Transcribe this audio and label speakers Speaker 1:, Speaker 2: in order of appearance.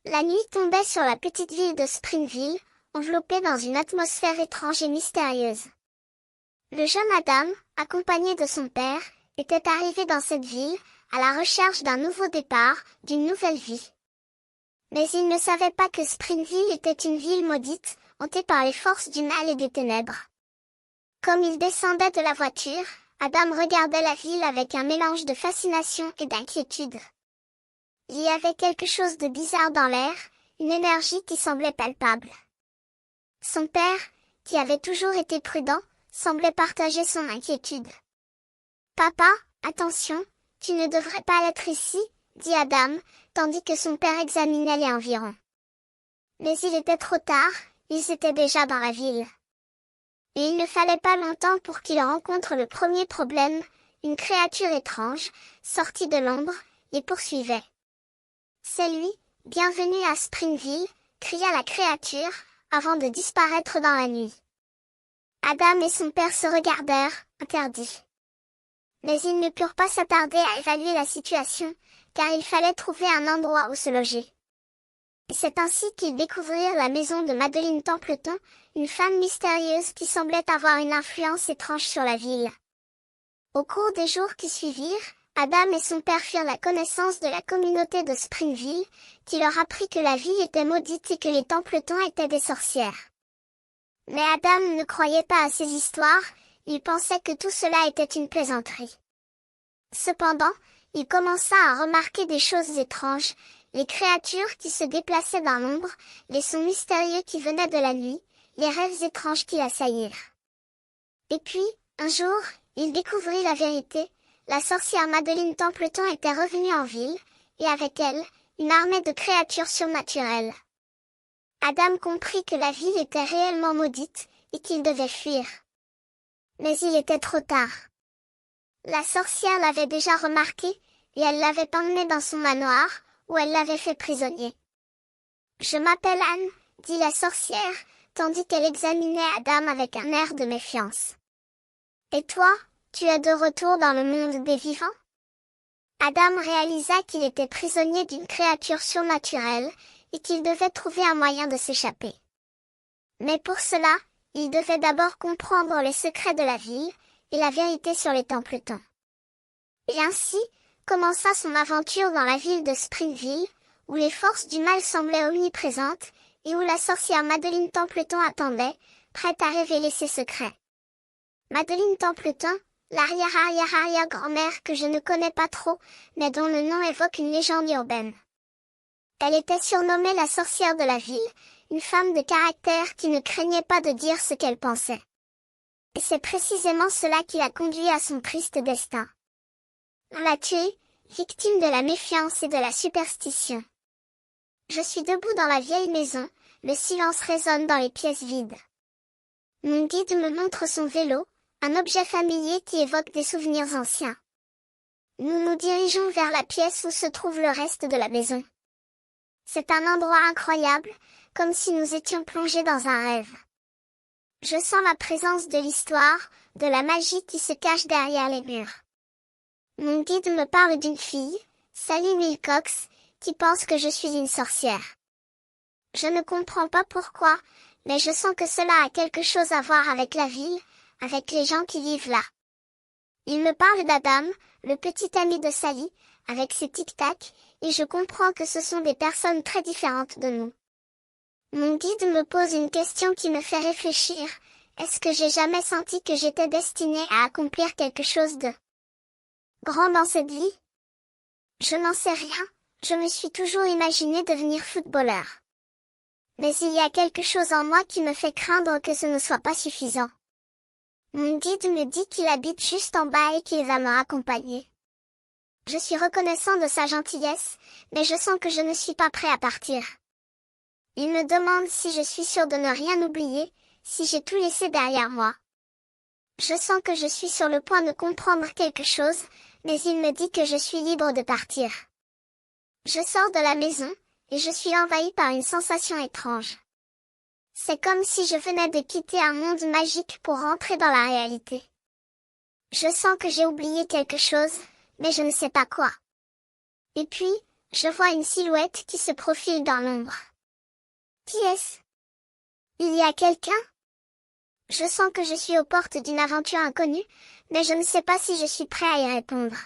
Speaker 1: La nuit tombait sur la petite ville de Springville, enveloppée dans une atmosphère étrange et mystérieuse. Le jeune Adam, accompagné de son père, était arrivé dans cette ville, à la recherche d'un nouveau départ, d'une nouvelle vie. Mais il ne savait pas que Springville était une ville maudite, hantée par les forces du mal et des ténèbres. Comme il descendait de la voiture, Adam regardait la ville avec un mélange de fascination et d'inquiétude. Il y avait quelque chose de bizarre dans l'air, une énergie qui semblait palpable. Son père, qui avait toujours été prudent, semblait partager son inquiétude. « Papa, attention, tu ne devrais pas être ici, » dit Adam, tandis que son père examinait les environs. Mais il était trop tard, ils étaient déjà dans la ville. Et il ne fallait pas longtemps pour qu'il rencontre le premier problème, une créature étrange, sortie de l'ombre, les poursuivait. « C'est lui, bienvenue à Springville » cria la créature, avant de disparaître dans la nuit. Adam et son père se regardèrent, interdits. Mais ils ne purent pas s'attarder à évaluer la situation, car il fallait trouver un endroit où se loger. C'est ainsi qu'ils découvrirent la maison de Madeline Templeton, une femme mystérieuse qui semblait avoir une influence étrange sur la ville. Au cours des jours qui suivirent, Adam et son père firent la connaissance de la communauté de Springville, qui leur apprit que la ville était maudite et que les Templetons étaient des sorcières. Mais Adam ne croyait pas à ces histoires, il pensait que tout cela était une plaisanterie. Cependant, il commença à remarquer des choses étranges, les créatures qui se déplaçaient dans l'ombre, les sons mystérieux qui venaient de la nuit, les rêves étranges qui l'assaillirent. Et puis, un jour, il découvrit la vérité, la sorcière Madeline Templeton était revenue en ville, et avec elle, une armée de créatures surnaturelles. Adam comprit que la ville était réellement maudite, et qu'il devait fuir. Mais il était trop tard. La sorcière l'avait déjà remarqué, et elle l'avait emmené dans son manoir, où elle l'avait fait prisonnier. « Je m'appelle Anne, » dit la sorcière, tandis qu'elle examinait Adam avec un air de méfiance. « Et toi, tu es de retour dans le monde des vivants ?» Adam réalisa qu'il était prisonnier d'une créature surnaturelle, et qu'il devait trouver un moyen de s'échapper. Mais pour cela, il devait d'abord comprendre les secrets de la ville, et la vérité sur les Templetons. Et ainsi, commença son aventure dans la ville de Springville, où les forces du mal semblaient omniprésentes, et où la sorcière Madeline Templeton attendait, prête à révéler ses secrets. Madeline Templeton, l'arrière-arrière-arrière-grand-mère que je ne connais pas trop, mais dont le nom évoque une légende urbaine. Elle était surnommée la sorcière de la ville, une femme de caractère qui ne craignait pas de dire ce qu'elle pensait. Et c'est précisément cela qui l'a conduit à son triste destin. On l'a tuée, victime de la méfiance et de la superstition. Je suis debout dans la vieille maison, le silence résonne dans les pièces vides. Mon guide me montre son vélo, un objet familier qui évoque des souvenirs anciens. Nous nous dirigeons vers la pièce où se trouve le reste de la maison. C'est un endroit incroyable, comme si nous étions plongés dans un rêve. Je sens la présence de l'histoire, de la magie qui se cache derrière les murs. Mon guide me parle d'une fille, Sally Wilcox, qui pense que je suis une sorcière. Je ne comprends pas pourquoi, mais je sens que cela a quelque chose à voir avec la ville, avec les gens qui vivent là. Il me parle d'Adam, le petit ami de Sally, avec ses tic-tac, et je comprends que ce sont des personnes très différentes de nous. Mon guide me pose une question qui me fait réfléchir. Est-ce que j'ai jamais senti que j'étais destinée à accomplir quelque chose de grand dans cette vie? Je n'en sais rien, je me suis toujours imaginé devenir footballeur. Mais il y a quelque chose en moi qui me fait craindre que ce ne soit pas suffisant. Mon guide me dit qu'il habite juste en bas et qu'il va me raccompagner. Je suis reconnaissant de sa gentillesse, mais je sens que je ne suis pas prêt à partir. Il me demande si je suis sûre de ne rien oublier, si j'ai tout laissé derrière moi. Je sens que je suis sur le point de comprendre quelque chose, mais il me dit que je suis libre de partir. Je sors de la maison, et je suis envahie par une sensation étrange. C'est comme si je venais de quitter un monde magique pour rentrer dans la réalité. Je sens que j'ai oublié quelque chose, mais je ne sais pas quoi. Et puis, Je vois une silhouette qui se profile dans l'ombre. Qui est-ce? Il y a quelqu'un? Je sens que je suis aux portes d'une aventure inconnue, mais je ne sais pas si je suis prêt à y répondre.